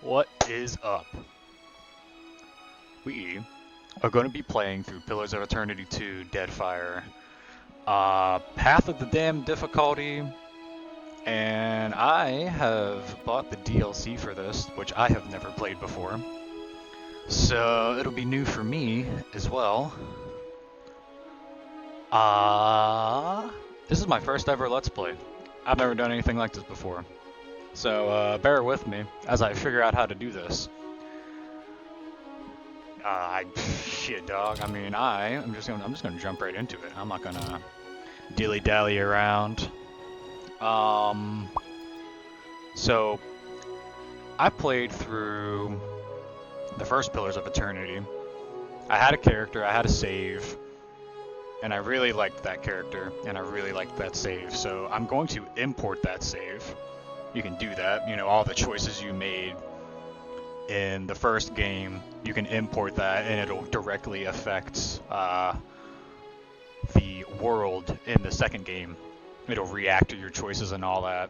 What is up? We are going to be playing through Pillars of Eternity 2 Deadfire, Path of the Damned difficulty, and I have bought the DLC for this, which I have never played before. So it'll be new for me as well. This is my first ever Let's Play. I've never done anything like this before. So bear with me as I figure out how to do this. Shit, dog. I mean, I'm just gonna jump right into it. I'm not gonna dilly-dally around. So I played through the first Pillars of Eternity. I had a character, I had a save, and I really liked that character, and I really liked that save. So I'm going to import that save. You can do that. You know, all the choices you made in the first game, you can import that, and it'll directly affect the world in the second game. It'll react to your choices and all that.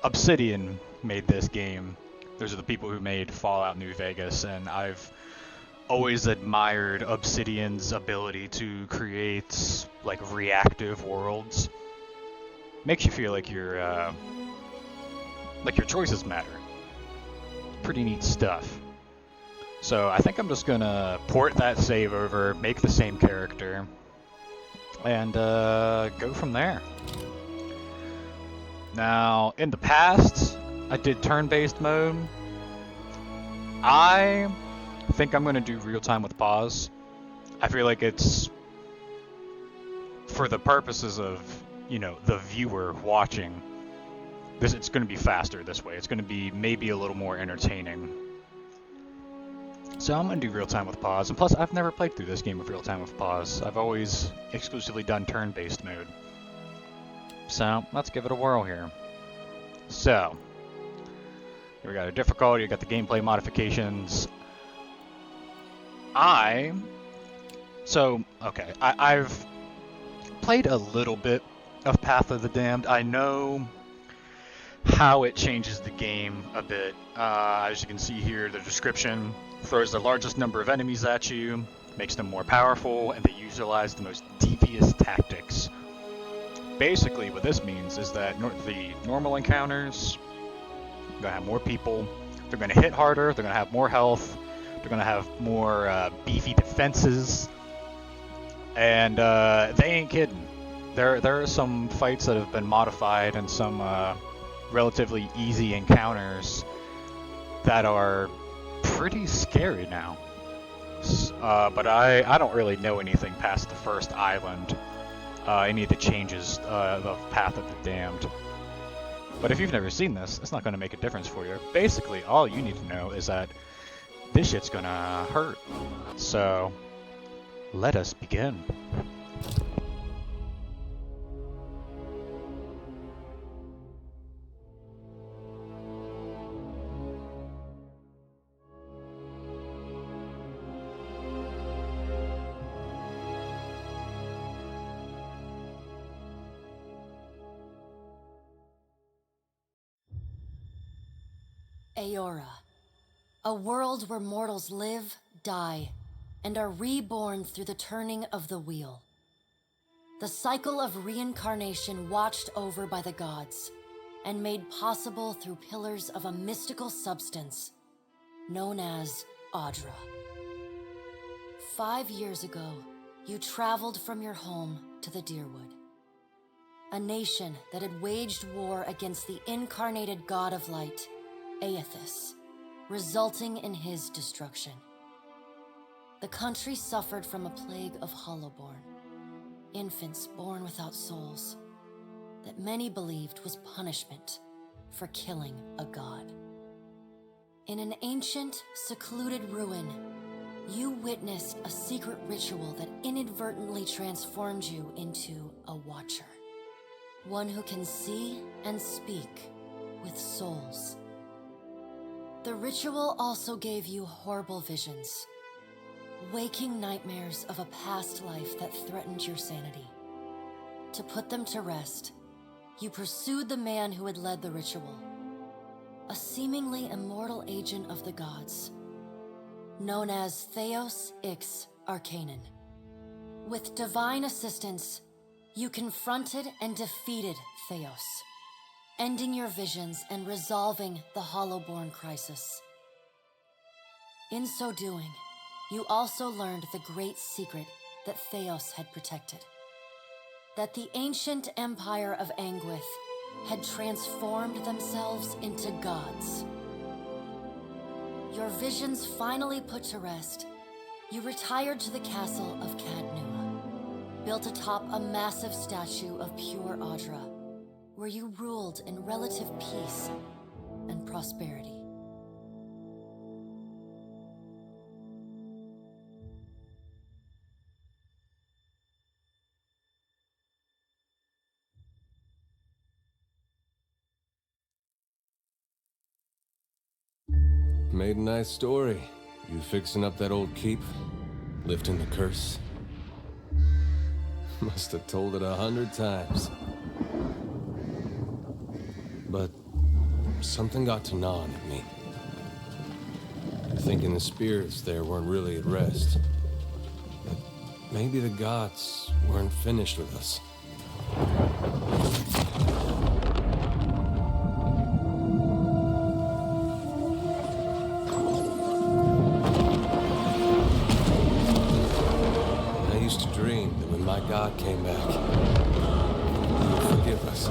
Obsidian made this game. Those are the people who made Fallout New Vegas, and I've always admired Obsidian's ability to create like reactive worlds. Makes you feel like your choices matter. Pretty neat stuff. So I think I'm just gonna port that save over, make the same character, and go from there. Now, in the past, I did turn-based mode. I think I'm gonna do real-time with pause. I feel like it's for the purposes of, you know, the viewer watching. It's going to be faster this way. It's going to be maybe a little more entertaining. So I'm going to do real-time with pause. And plus, I've never played through this game with real-time with pause. I've always exclusively done turn-based mode. So let's give it a whirl here. So here we got a difficulty. We got the gameplay modifications. I've played a little bit of Path of the Damned. I know how it changes the game a bit. As you can see here, the description throws the largest number of enemies at you, makes them more powerful, and they utilize the most devious tactics. Basically, what this means is that the normal encounters are going to have more people, they're going to hit harder, they're going to have more health, they're going to have more beefy defenses, and they ain't kidding. There are some fights that have been modified and some relatively easy encounters that are pretty scary now. But I don't really know anything past the first island, any of the changes of Path of the Damned. But if you've never seen this, it's not going to make a difference for you. Basically, all you need to know is that this shit's gonna hurt. So, let us begin. Eora, a world where mortals live, die, and are reborn through the turning of the wheel. The cycle of reincarnation watched over by the gods, and made possible through pillars of a mystical substance known as Audra. 5 years ago, you traveled from your home to the Deerwood, a nation that had waged war against the incarnated god of light, Aethys, resulting in his destruction. The country suffered from a plague of hollowborn, infants born without souls, that many believed was punishment for killing a god. In an ancient, secluded ruin, you witnessed a secret ritual that inadvertently transformed you into a watcher, one who can see and speak with souls. The ritual also gave you horrible visions, waking nightmares of a past life that threatened your sanity. To put them to rest, you pursued the man who had led the ritual, a seemingly immortal agent of the gods, known as Theos Ix Arcanon. With divine assistance, you confronted and defeated Theos, ending your visions and resolving the Hollowborn crisis. In so doing, you also learned the great secret that Theos had protected. That the ancient empire of Anguith had transformed themselves into gods. Your visions finally put to rest, you retired to the castle of Cadnua, built atop a massive statue of pure Audra, where you ruled in relative peace and prosperity. Made a nice story. You fixing up that old keep? Lifting the curse? Must have told it 100 times. But something got to gnawing at me. Thinking the spirits there weren't really at rest. But maybe the gods weren't finished with us. My God came back. He would forgive us.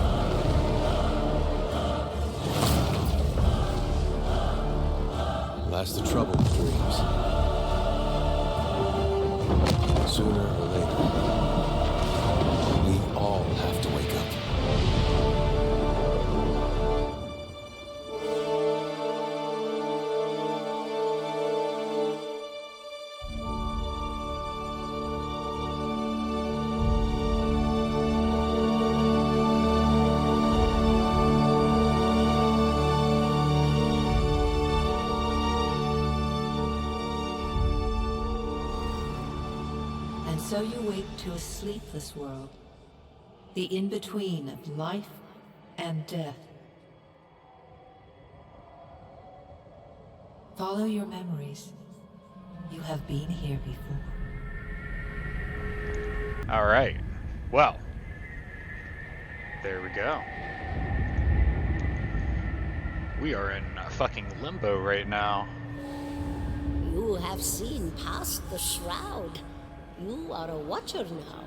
Last the trouble with dreams. Sooner or later, we all have to wake up. So you wake to a sleepless world, the in-between of life and death. Follow your memories. You have been here before. All right. Well, there we go. We are in fucking limbo right now. You have seen past the shroud. You are a watcher now,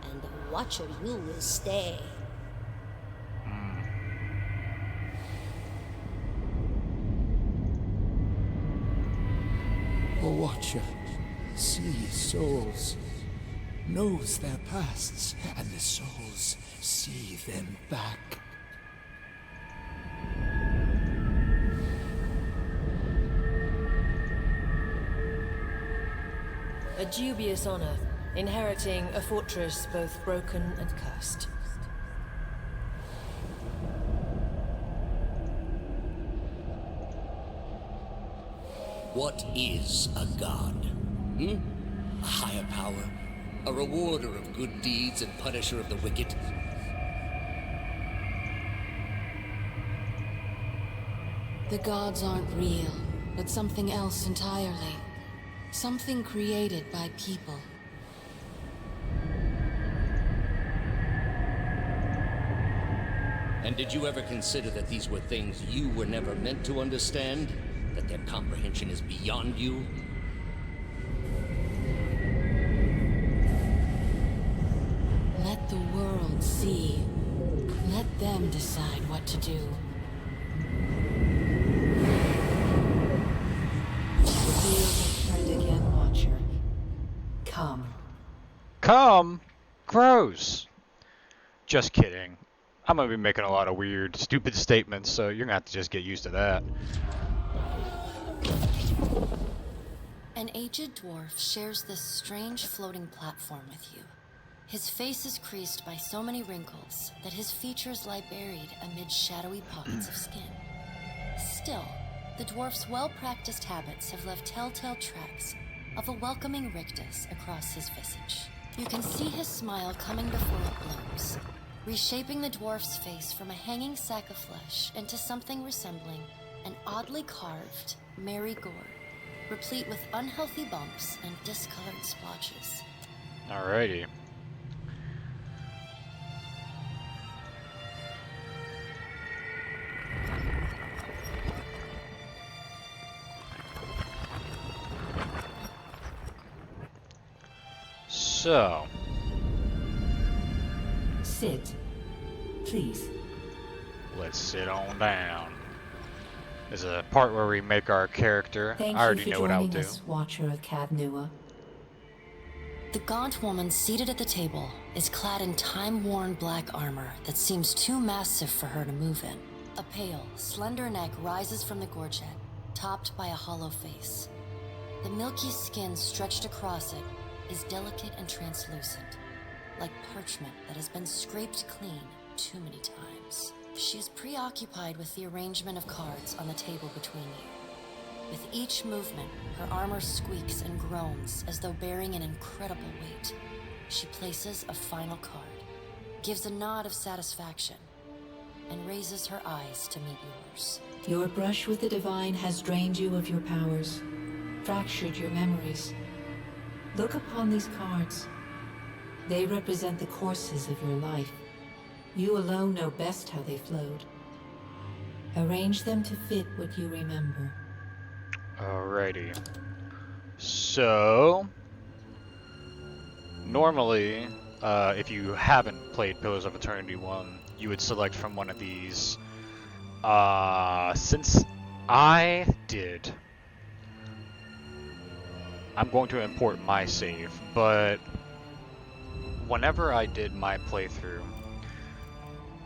and a watcher you will stay. A watcher sees souls, knows their pasts, and the souls see them back. A dubious honor, inheriting a fortress both broken and cursed. What is a god? A higher power? A rewarder of good deeds and punisher of the wicked? The gods aren't real, but something else entirely. Something created by people. And did you ever consider that these were things you were never meant to understand? That their comprehension is beyond you? Let the world see. Let them decide what to do. Come? Gross. Just kidding. I'm gonna be making a lot of weird, stupid statements, so you're gonna have to just get used to that. An aged dwarf shares this strange floating platform with you. His face is creased by so many wrinkles that his features lie buried amid shadowy pockets of skin. Still, the dwarf's well-practiced habits have left telltale tracks of a welcoming rictus across his visage. You can see his smile coming before it blooms, reshaping the dwarf's face from a hanging sack of flesh into something resembling an oddly carved Mary gourd, replete with unhealthy bumps and discolored splotches. Alrighty. So, Sit. Please. let's sit on down. There's a part where we make our character. Thank I already you for know what I'll joining do. us, Watcher of Cadnua. The gaunt woman seated at the table is clad in time-worn black armor that seems too massive for her to move in. A pale, slender neck rises from the gorget, topped by a hollow face. The milky skin stretched across it is delicate and translucent, like parchment that has been scraped clean too many times. She is preoccupied with the arrangement of cards on the table between you. With each movement, her armor squeaks and groans as though bearing an incredible weight. She places a final card, gives a nod of satisfaction, and raises her eyes to meet yours. Your brush with the divine has drained you of your powers, fractured your memories. Look upon these cards. They represent the courses of your life. You alone know best how they flowed. Arrange them to fit what you remember. Alrighty. So, normally, if you haven't played Pillars of Eternity 1, you would select from one of these. Since I did, I'm going to import my save, but whenever I did my playthrough,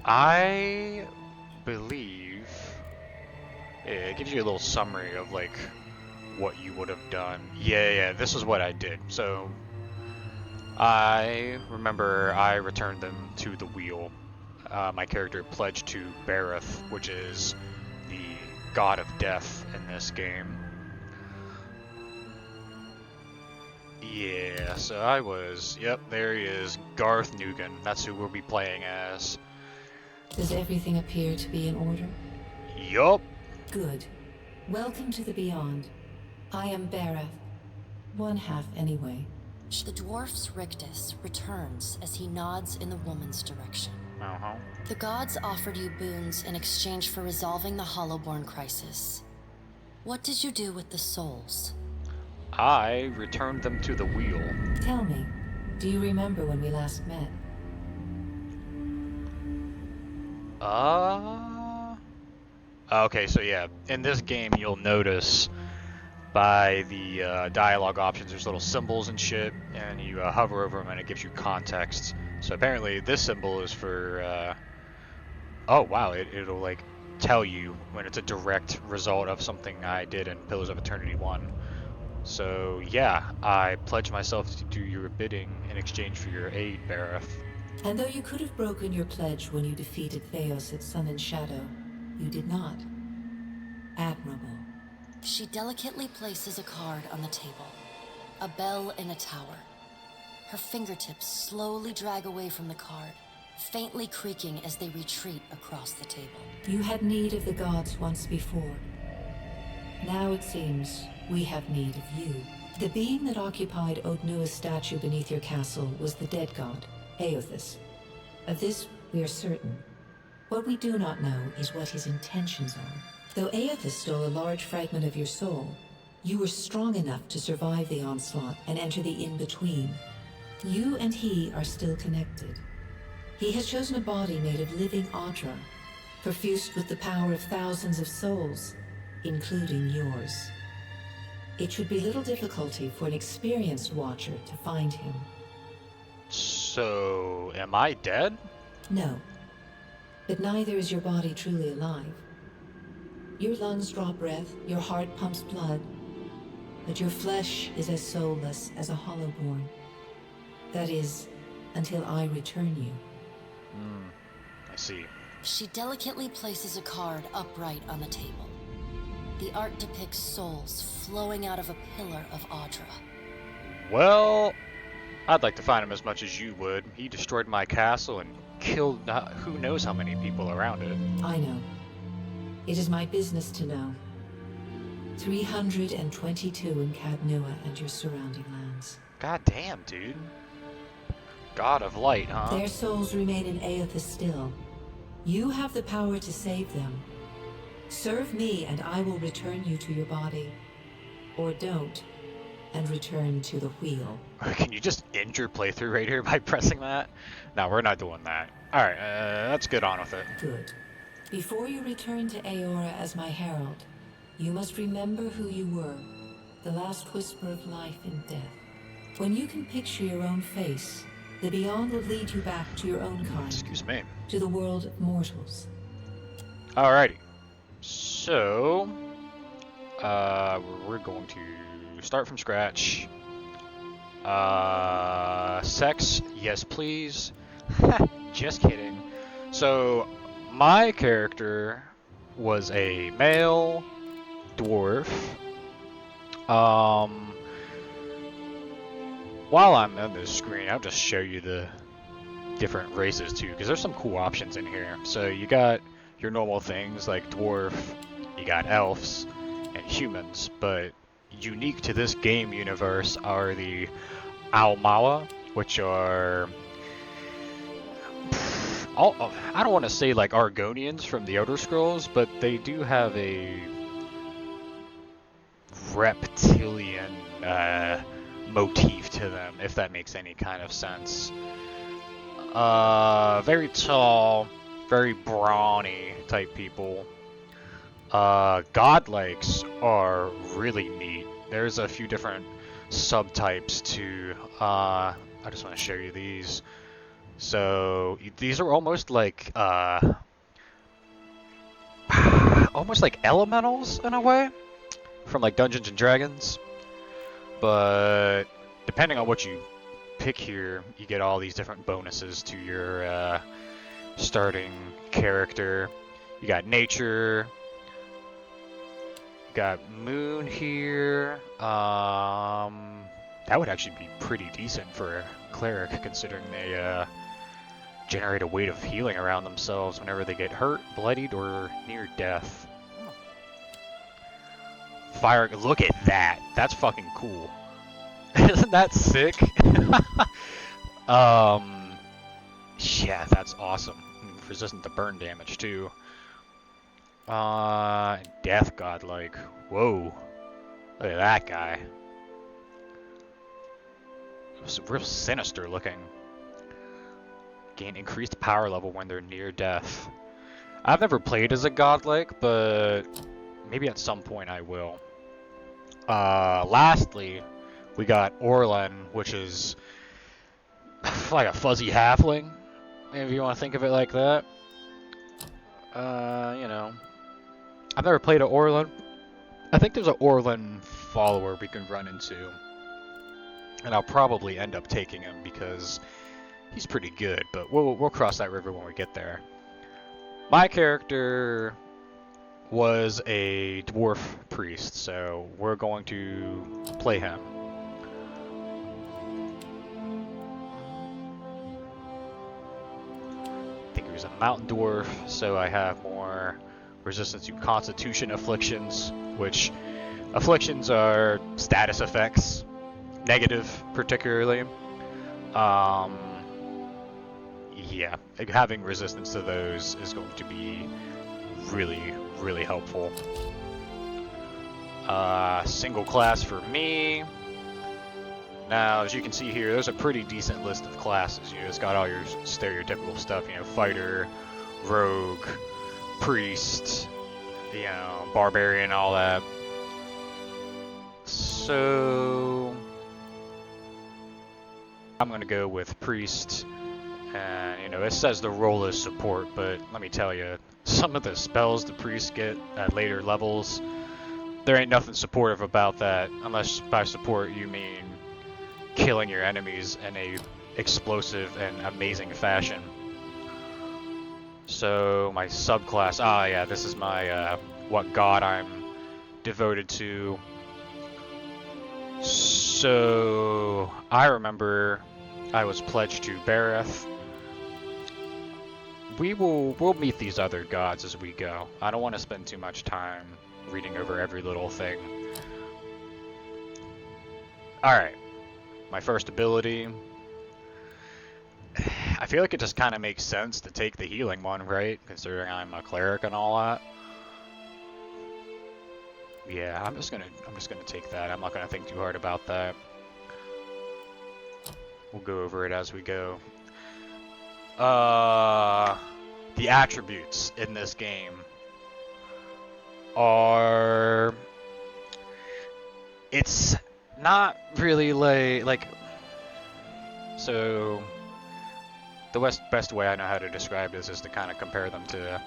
I believe it gives you a little summary of like what you would have done. Yeah, this is what I did. So I remember I returned them to the wheel. My character pledged to Berath, which is the god of death in this game. Yeah, so I was, yep, there he is, Garth Noogan. That's who we'll be playing as. Does everything appear to be in order? Yup. Good. Welcome to the Beyond. I am Berath. One half, anyway. The dwarf's rictus returns as he nods in the woman's direction. Uh-huh. The gods offered you boons in exchange for resolving the Hollowborn crisis. What did you do with the souls? I returned them to the wheel. Tell me, do you remember when we last met? Okay, so yeah, in this game you'll notice by the dialogue options there's little symbols and shit, and you hover over them and it gives you context. So apparently this symbol is for, oh wow, it'll like tell you when it's a direct result of something I did in Pillars of Eternity 1. So yeah, I pledge myself to do your bidding in exchange for your aid, Berath. And though you could have broken your pledge when you defeated Theos at Sun and Shadow, you did not. Admirable. She delicately places a card on the table. A bell in a tower. Her fingertips slowly drag away from the card, faintly creaking as they retreat across the table. You had need of the gods once before. Now it seems we have need of you. The being that occupied Odnua's statue beneath your castle was the dead god, Aothis. Of this we are certain. What we do not know is what his intentions are. Though Aothis stole a large fragment of your soul, you were strong enough to survive the onslaught and enter the in-between. You and he are still connected. He has chosen a body made of living Audra, perfused with the power of thousands of souls, including yours. It should be little difficulty for an experienced watcher to find him. So, am I dead? No, but neither is your body truly alive. Your lungs draw breath, your heart pumps blood, but your flesh is as soulless as a Hollowborn. That is, until I return you. I see. She delicately places a card upright on the table. The art depicts souls flowing out of a pillar of Audra. Well, I'd like to find him as much as you would. He destroyed my castle and killed who knows how many people around it. I know. It is my business to know. 322 in Cadnua and your surrounding lands. God damn, dude. God of Light, huh? Their souls remain in Aethys still. You have the power to save them. Serve me and I will return you to your body. Or don't, and return to the wheel. Can you just end your playthrough right here by pressing that? No, we're not doing that. Alright, let's get on with it. Good. Before you return to Aora as my herald, you must remember who you were, the last whisper of life and death. When you can picture your own face, the Beyond will lead you back to your own kind. Excuse me. To the world of mortals. Alrighty. So, we're going to start from scratch. Sex, yes please. Just kidding. So, my character was a male dwarf. While I'm on this screen, I'll just show you the different races too, because there's some cool options in here. So you got your normal things like dwarf, you got elves, and humans, but unique to this game universe are the Aumala, which are... I don't want to say like Argonians from the Elder Scrolls, but they do have a reptilian motif to them, if that makes any kind of sense. Very tall, very brawny type people. Godlikes are really neat. There's a few different subtypes to, I just want to show you these. So, these are almost like elementals in a way, from like Dungeons and Dragons. But depending on what you pick here, you get all these different bonuses to your starting character. You got nature, you got moon here. That would actually be pretty decent for a cleric, considering they generate a weight of healing around themselves whenever they get hurt, bloodied, or near death. Fire, look at that. That's fucking cool. Isn't that sick? Yeah, that's awesome. Resistant to burn damage too. Death godlike. Whoa. Look at that guy. It's real sinister looking. Gain increased power level when they're near death. I've never played as a godlike, but maybe at some point I will. Lastly, we got Orlan, which is like a fuzzy halfling, if you want to think of it like that. You know, I've never played an Orlan. I think there's an Orlan follower we can run into, and I'll probably end up taking him because he's pretty good, but we'll cross that river when we get there. My character was a dwarf priest, so we're going to play him. I think he was a mountain dwarf, so I have more resistance to constitution afflictions, which afflictions are status effects, negative particularly. Yeah, having resistance to those is going to be really helpful. Single class for me. Now, as you can see here, there's a pretty decent list of classes. You know, it's got all your stereotypical stuff, you know, fighter, rogue, priest, you know, barbarian, all that. So, I'm gonna go with priest. And, you know, it says the role is support, but let me tell you, some of the spells the priests get at later levels, there ain't nothing supportive about that, unless by support you mean killing your enemies in a explosive and amazing fashion. So, my subclass, yeah, this is my, what god I'm devoted to. So, I remember I was pledged to Berath. we'll meet these other gods as we go. I don't want to spend too much time reading over every little thing. Alright, my first ability. I feel like it just kind of makes sense to take the healing one, right? Considering I'm a cleric and all that. Yeah, I'm just gonna take that. I'm not gonna think too hard about that. We'll go over it as we go. The attributes in this game are... It's not really like... So, the best way I know how to describe this is to kind of compare them to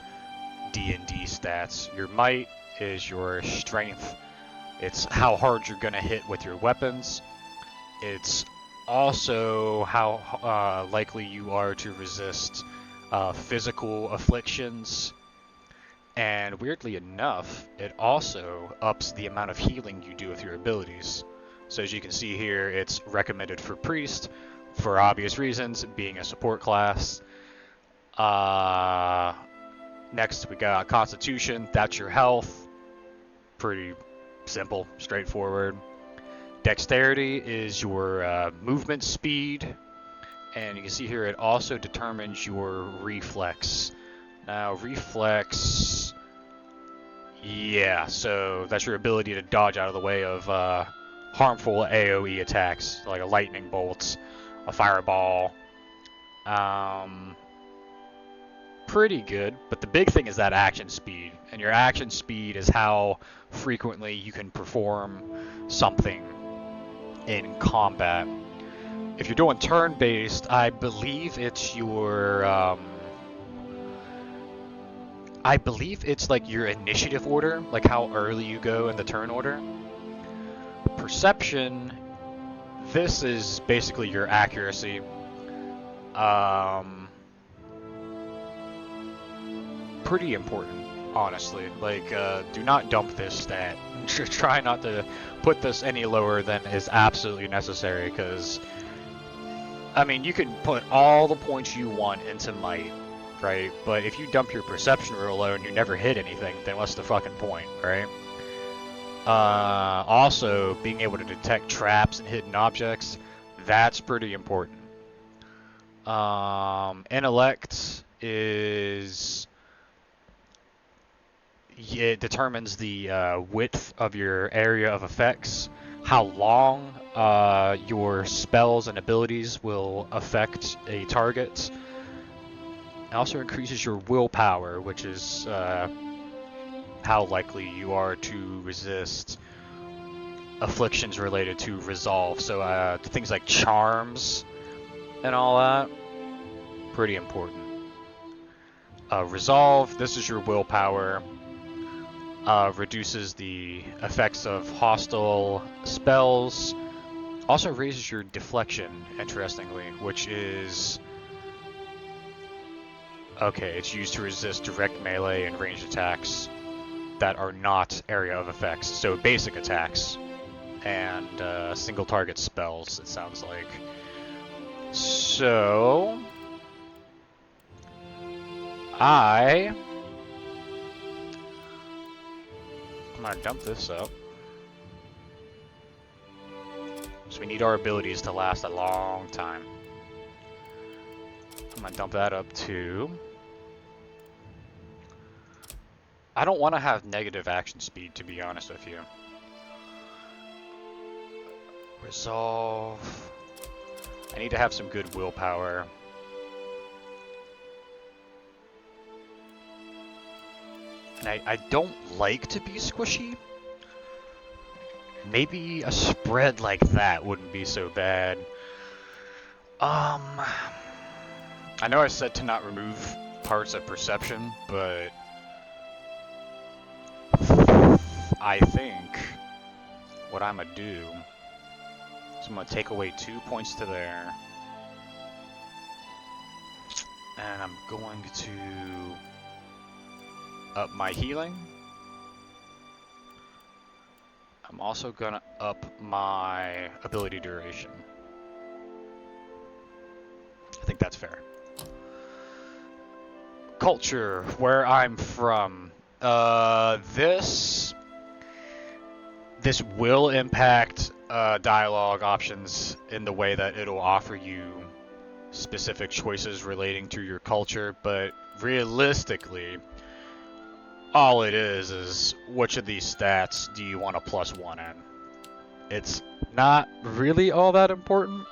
D&D stats. Your might is your strength. It's how hard you're gonna hit with your weapons. It's also how likely you are to resist physical afflictions. And weirdly enough, it also ups the amount of healing you do with your abilities. So as you can see here, it's recommended for priest, for obvious reasons, being a support class. Next we got Constitution, that's your health. Pretty simple, straightforward. Dexterity is your movement speed, and you can see here it also determines your reflex. Now reflex, yeah, so that's your ability to dodge out of the way of harmful AoE attacks, like a lightning bolt, a fireball. Pretty good, but the big thing is that action speed, and your action speed is how frequently you can perform something in combat. If you're doing turn-based, I believe it's your I believe it's like your initiative order, like how early you go in the turn order. Perception, this is basically your accuracy. Pretty important, honestly. Like, do not dump this stat. Try not to put this any lower than is absolutely necessary, because, I mean, you can put all the points you want into might, right? But if you dump your perception real low and you never hit anything, then what's the fucking point, right? Also, being able to detect traps and hidden objects, that's pretty important. Intellect is... it determines the width of your area of effects, how long your spells and abilities will affect a target. It also increases your willpower, which is how likely you are to resist afflictions related to resolve. So things like charms and all that, pretty important. Resolve, this is your willpower. Reduces the effects of hostile spells. Also raises your deflection, interestingly, which is... okay, it's used to resist direct melee and ranged attacks that are not area of effects. So basic attacks and single target spells, it sounds like. So... I'm gonna dump this up. So we need our abilities to last a long time. I'm gonna dump that up too. I don't want to have negative action speed, to be honest with you. Resolve. I need to have some good willpower. And I don't like to be squishy. Maybe a spread like that wouldn't be so bad. I know I said to not remove parts of perception, but I think what I'm gonna do is I'm gonna take away 2 points to there, and I'm going to up my healing. I'm also gonna up my ability duration. I think that's fair. culture, where I'm from. This will impact dialogue options in the way that it'll offer you specific choices relating to your culture, but realistically, all it is which of these stats do you want a +1 in? It's not really all that important.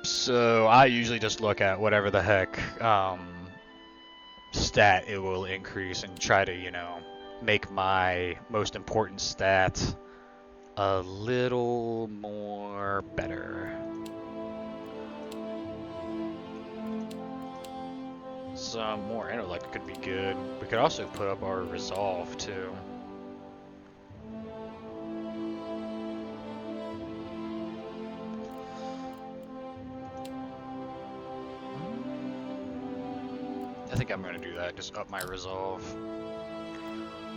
So I usually just look at whatever the heck stat it will increase and try to, you know, make my most important stat a little more better. Some more intellect could be good. We could also put up our resolve too. I think I'm gonna do that, just up my resolve.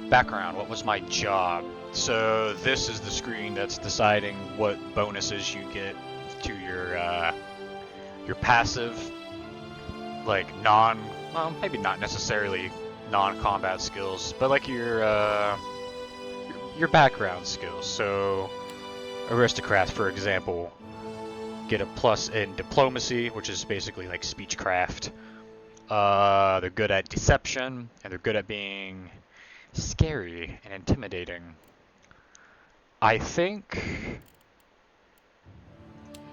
Background, what was my job? So this is the screen that's deciding what bonuses you get to your passive, like well, maybe not necessarily non-combat skills, but like your background skills. So aristocrats, for example, get a plus in diplomacy, which is basically like speechcraft. They're good at deception, and they're good at being scary and intimidating. I think,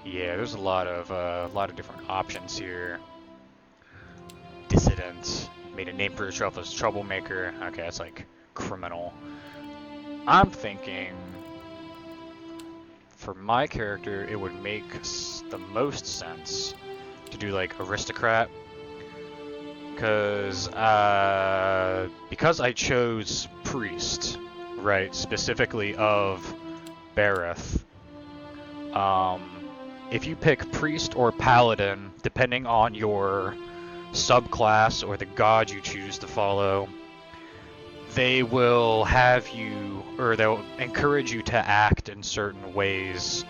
yeah, there's a lot of different options here. Dissident, made a name for yourself as troublemaker. Okay, that's like criminal. I'm thinking, for my character, it would make the most sense to do like aristocrat. Because I chose priest, right, specifically of Berath. If you pick priest or paladin, depending on your subclass or the god you choose to follow, they will have you, or they'll encourage you to act in certain ways,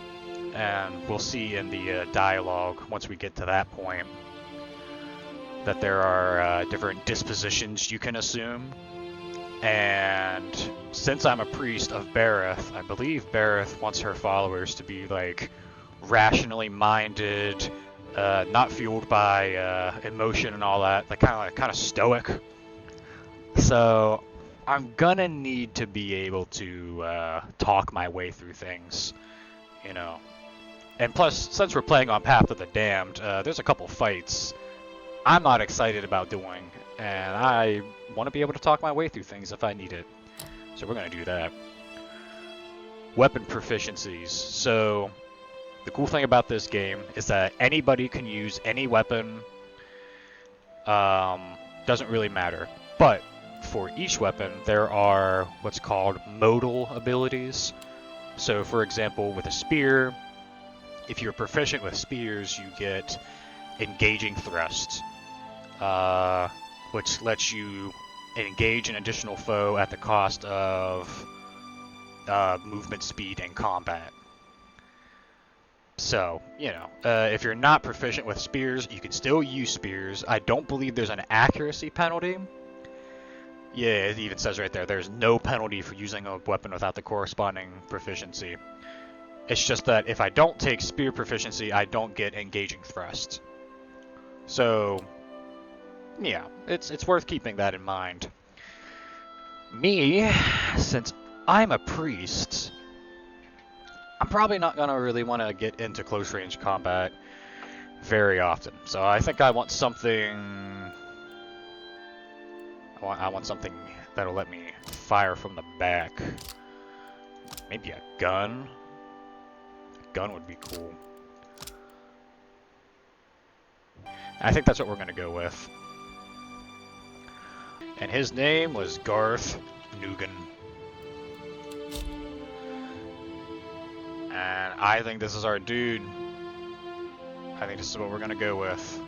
and we'll see in the dialogue once we get to that point that there are different dispositions you can assume. And since I'm a priest of Berath, I believe Berath wants her followers to be like rationally minded, not fueled by emotion and all that, like kind of stoic. So I'm gonna need to be able to talk my way through things, you know. And plus, since we're playing on Path of the Damned, there's a couple fights I'm not excited about doing, and I want to be able to talk my way through things if I need it. So we're going to do that. Weapon proficiencies. So the cool thing about this game is that anybody can use any weapon. Doesn't really matter. But for each weapon, there are what's called modal abilities. So for example, with a spear, if you're proficient with spears, you get engaging thrust, which lets you engage an additional foe at the cost of movement speed in combat. So, you know, if you're not proficient with spears, you can still use spears. I don't believe there's an accuracy penalty. Yeah, it even says right there, there's no penalty for using a weapon without the corresponding proficiency. It's just that if I don't take spear proficiency, I don't get engaging thrust. So, yeah, it's worth keeping that in mind. Me, since I'm a priest, I'm probably not going to really want to get into close range combat very often. So I think I want something... I want something that'll let me fire from the back. Maybe a gun? A gun would be cool. I think that's what we're going to go with. And his name was Garth Noogan. And I think this is our dude. I think this is what we're going to go with.